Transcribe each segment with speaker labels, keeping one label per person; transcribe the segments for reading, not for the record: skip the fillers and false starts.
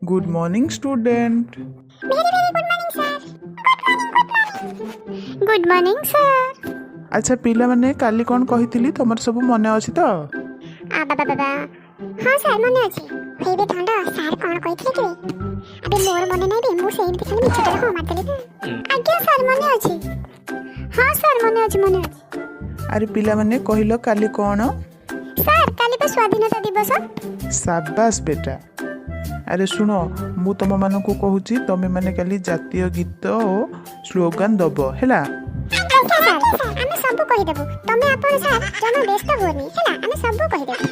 Speaker 1: Good morning student.
Speaker 2: Good morning sir.
Speaker 1: अच्छा पिला माने काली कौन कहितली तमर सब मने अछि त?
Speaker 2: बाबा हाँ सर मने अछि। हेबे ठंडा सर कौन कहितले के? अबे मोर मने नै बे मु सेही खाली मिछटा हो मारतले ना। आज्ञा सर मने अछि। हाँ सर मने अछि मने अछि।
Speaker 1: अरे पिला माने कहिलो काली कौन?
Speaker 2: सर काली पे स्वाधीनता दिवस।
Speaker 1: शाबाश बेटा। अरे सुनो मु तम मानकु कहूची तमे माने काली जातीय गीत ओ स्लोगन दबो हैला।
Speaker 2: सर आमे सब कहि देबो तमे आपण सर जमा व्यस्त होनी हैला आमे सब कहि देबो।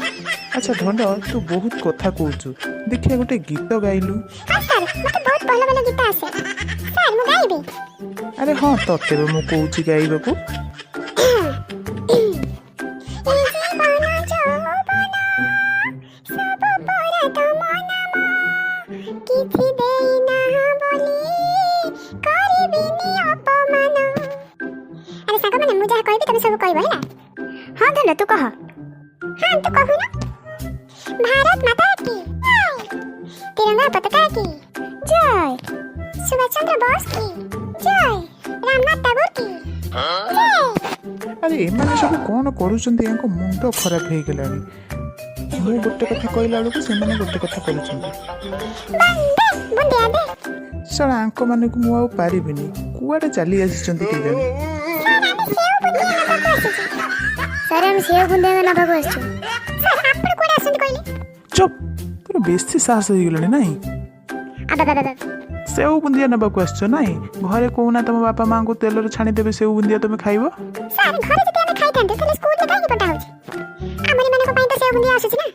Speaker 1: अच्छा धंड तू बहुत कथा कहूचु देखिए गोटे गीत गाइलु।
Speaker 2: हाँ सर मते बहुत भलो गीत आसे सर मु गाइबे।
Speaker 1: अरे हाँ तते मु कहूची गाइबा
Speaker 2: हाँ धन तू कह। हाँ तू कहू ना। भारत माता की तिरंगा पताका की जय, सुभाष चंद्र बोस की जय, रामनाथ टैगोर की जय।
Speaker 1: अरे एमाने सब कौन करूचंती यांको मुंड खराब हे गेलानी। मु गोटे कथा कहला बेलको से माने गोटे कथा करूचंती।
Speaker 2: बुंदिया दे
Speaker 1: साला आंको माने को मु आ पारिबिनी कुआडे चली आसीचंती के जाने।
Speaker 2: सर हम सेव बुंदिया ना भागो आछो। सर आपण कोडा आछन कहली।
Speaker 1: चुप तोर बेसी साहस हो गेलनी नाही।
Speaker 2: अबा
Speaker 1: सेव बुंदिया नबाकू आछो नाही घरे कोना तम बापा मां को तेल रे छाणी देबे सेव बुंदिया तमे खाइबो।
Speaker 2: सर घरे जते हम खाइथांते तले स्कूल में काहे पटा होची। हमरे माने को पई तो सेव बुंदिया आछो ना।